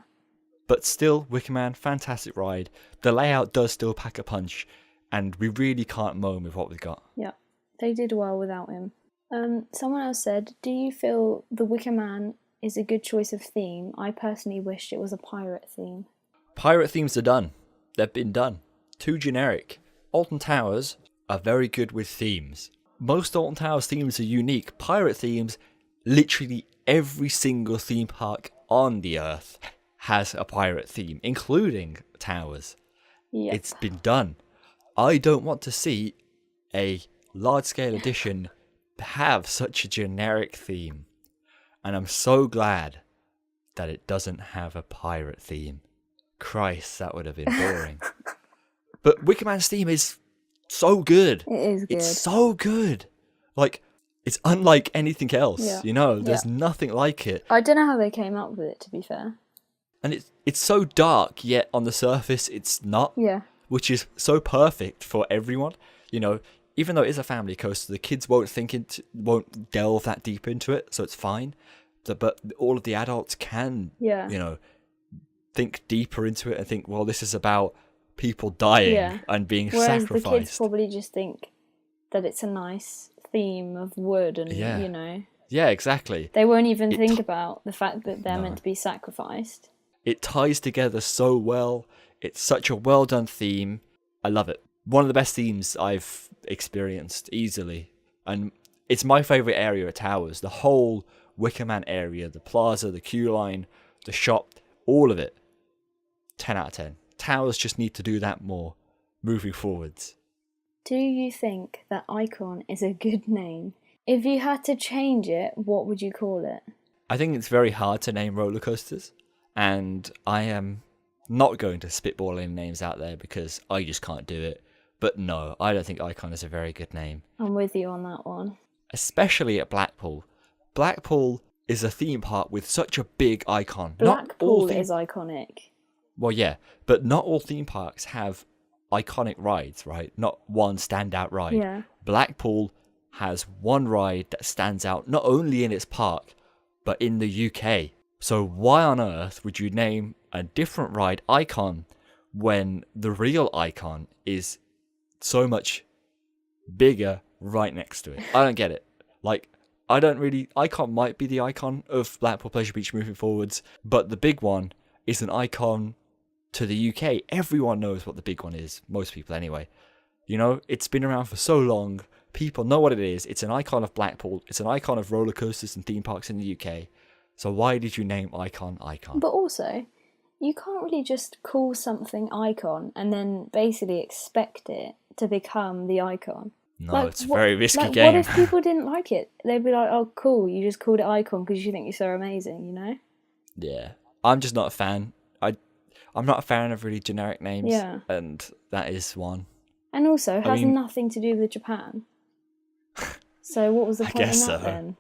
But still, Wicker Man, fantastic ride. The layout does still pack a punch, and we really can't moan with what we've got. Yeah, they did well without him. Someone else said, do you feel the Wicker Man is a good choice of theme? I personally wished it was a pirate theme. Pirate themes are done. They've been done. Too generic. Alton Towers are very good with themes. Most Alton Towers themes are unique. Pirate themes, literally every single theme park on the earth has a pirate theme, including Towers. Yep. It's been done. I don't want to see a large-scale edition have such a generic theme. And I'm so glad that it doesn't have a pirate theme. Christ, that would have been boring. But Wicker Man's theme is so good. It is good. It's so good. Like, it's unlike anything else, Yeah. you know? There's nothing like it. I don't know how they came up with it, to be fair. And it's so dark, yet on the surface it's not. Yeah. Which is so perfect for everyone. You know, even though it is a family coaster, the kids won't delve that deep into it, so it's fine. But all of the adults can, you know, think deeper into it and think, well, this is about people dying and being sacrificed. Whereas the kids probably just think that it's a nice theme of wood and, you know. Yeah, exactly. They won't even think about the fact that they're meant to be sacrificed. It ties together so well. It's such a well done theme. I love it. One of the best themes I've experienced easily. And it's my favourite area at Towers. The whole Wicker Man area, the plaza, the queue line, the shop, all of it. 10 out of 10. Towers just need to do that more moving forwards. Do you think that Icon is a good name? If you had to change it, what would you call it? I think it's very hard to name roller coasters. And I am not going to spitball any names out there because I just can't do it. But no, I don't think Icon is a very good name. I'm with you on that one. Especially at Blackpool. Blackpool is a theme park with such a big icon. Blackpool is iconic. Well, yeah, but not all theme parks have iconic rides, right? Not one standout ride. Yeah. Blackpool has one ride that stands out not only in its park, but in the UK. So why on earth would you name a different ride Icon when the real Icon is so much bigger right next to it? I don't get it. Like, Icon might be the icon of Blackpool Pleasure Beach moving forwards, but the big one is an icon to the UK. Everyone knows what the big one is. Most people anyway. You know, it's been around for so long. People know what it is. It's an icon of Blackpool. It's an icon of roller coasters and theme parks in the UK. So why did you name Icon Icon? But also, you can't really just call something Icon and then basically expect it to become the icon. No, like, it's a very risky like, game. What if people didn't like it? They'd be like, oh, cool, you just called it Icon because you think you're so amazing, you know? Yeah. I'm just not a fan. I'm not a fan of really generic names. Yeah. And that is one. And also, it has nothing to do with Japan. So what was the point in that then?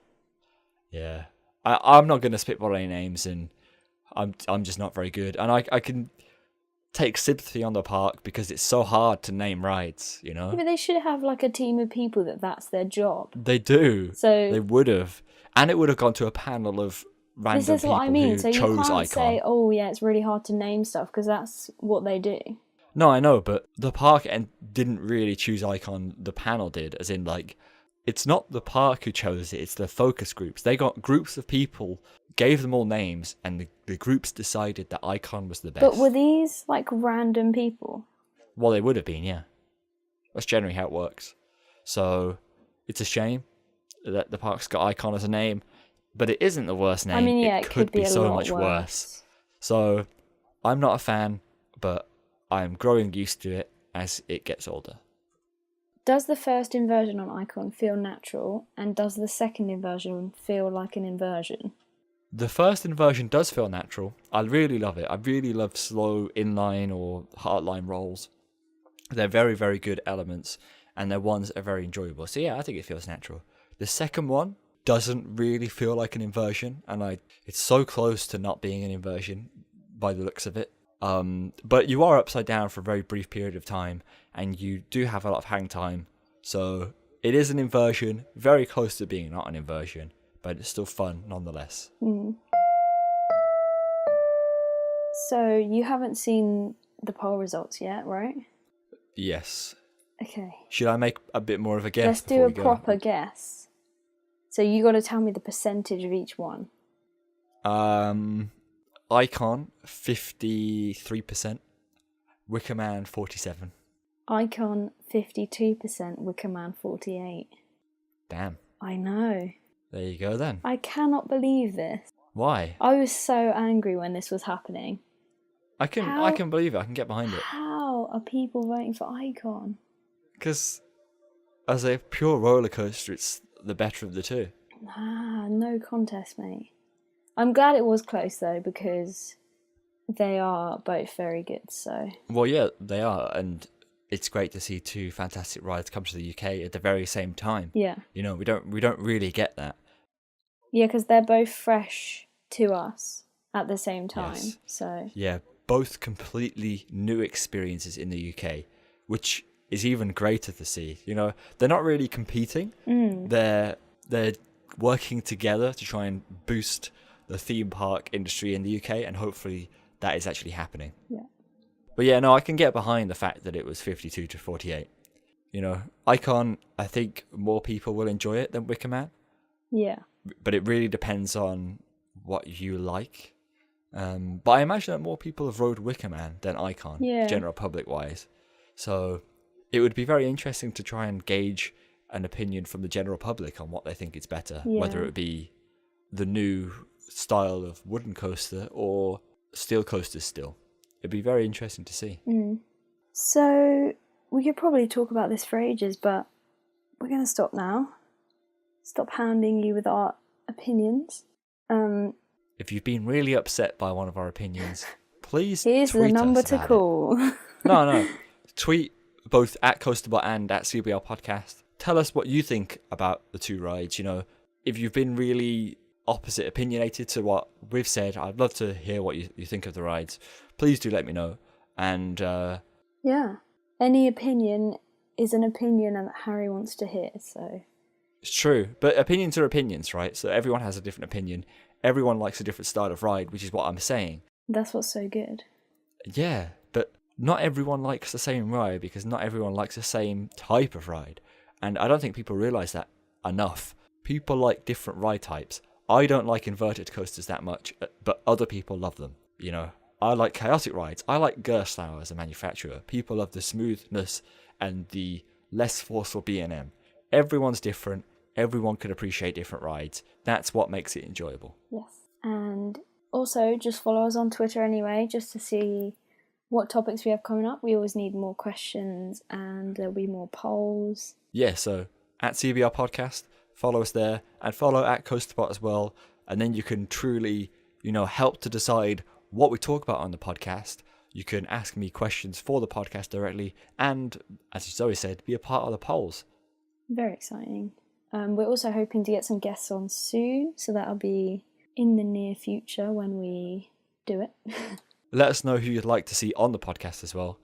Yeah. I'm not going to spitball any names, and I'm just not very good. And I can take sympathy on the park because it's so hard to name rides, you know? Yeah, but they should have like a team of people that's their job. They do. So they would have. And it would have gone to a panel of random this is people what I mean. who So you chose can't Icon. say, oh yeah, it's really hard to name stuff because that's what they do. No, I know, but the park didn't really choose Icon. The panel did, as in, like, it's not the park who chose it, it's the focus groups. They got groups of people, gave them all names, and the groups decided that Icon was the best. But were these, like, random people? Well, they would have been, yeah. That's generally how it works. So, it's a shame that the park's got Icon as a name, but it isn't the worst name. I mean, yeah, it could be a so lot much worse. So, I'm not a fan. but I'm growing used to it as it gets older. Does the first inversion on Icon feel natural, and does the second inversion feel like an inversion? The first inversion does feel natural. I really love it. I really love slow inline or hardline rolls. They're very, very good elements, and they're ones that are very enjoyable. So yeah, I think it feels natural. The second one doesn't really feel like an inversion, and it's so close to not being an inversion by the looks of it. But you are upside down for a very brief period of time, and you do have a lot of hang time. So it is an inversion, very close to being not an inversion, but it's still fun nonetheless. So you haven't seen the poll results yet, right? Yes. Okay. Should I make a bit more of a guess? Let's do a proper guess. So you got to tell me the percentage of each one. Icon 53%, Wicker Man 47%. Icon 52%, Wicker Man 48%. Damn. I know. There you go then. I cannot believe this. Why? I was so angry when this was happening. I can believe it. I can get behind it. How are people voting for Icon? Because as a pure roller coaster, it's the better of the two. No contest, mate. I'm glad it was close though, because they are both very good. So. Well, yeah, they are, and it's great to see two fantastic rides come to the UK at the very same time. Yeah. You know, we don't really get that. Yeah, because they're both fresh to us at the same time. Yes. So. Yeah, both completely new experiences in the UK, which is even greater to see. You know, they're not really competing. They're working together to try and boost the theme park industry in the UK, and hopefully that is actually happening. Yeah. But yeah, no, I can get behind the fact that it was 52 to 48. You know, Icon, I think more people will enjoy it than Wicker Man. Yeah. But it really depends on what you like. But I imagine that more people have rode Wicker Man than Icon, general public wise. So it would be very interesting to try and gauge an opinion from the general public on what they think is better, whether it be the new style of wooden coaster or steel coasters still. It'd be very interesting to see. So we could probably talk about this for ages, but we're going to stop now. Stop hounding you with our opinions. If you've been really upset by one of our opinions, please here's tweet the number us to call. No. Tweet both at Coastable and at CBR Podcast. Tell us what you think about the two rides. You know, if you've been really opposite opinionated to what we've said, I'd love to hear what you think of the rides. Please do let me know. And any opinion is an opinion that Harry wants to hear. So it's true, but opinions are opinions, right? So everyone has a different opinion. Everyone likes a different style of ride, which is what I'm saying. That's what's so good. Yeah, but not everyone likes the same ride, because not everyone likes the same type of ride. And I don't think people realise that enough. People like different ride types. I don't like inverted coasters that much, but other people love them. You know, I like chaotic rides. I like Gerstlauer as a manufacturer. People love the smoothness and the less forceful B&M. Everyone's different. Everyone can appreciate different rides. That's what makes it enjoyable. Yes. And also, just follow us on Twitter anyway, just to see what topics we have coming up. We always need more questions, and there'll be more polls. Yeah, so at CBR Podcast, follow us there, and follow at Coasterpot as well. And then you can truly, help to decide what we talk about on the podcast. You can ask me questions for the podcast directly, and, as Zoe said, be a part of the polls. Very exciting. We're also hoping to get some guests on soon, so that'll be in the near future when we do it. Let us know who you'd like to see on the podcast as well.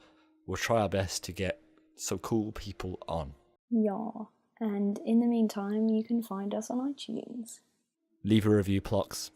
We'll try our best to get some cool people on. Yeah. And in the meantime, you can find us on iTunes. Leave a review, Plox.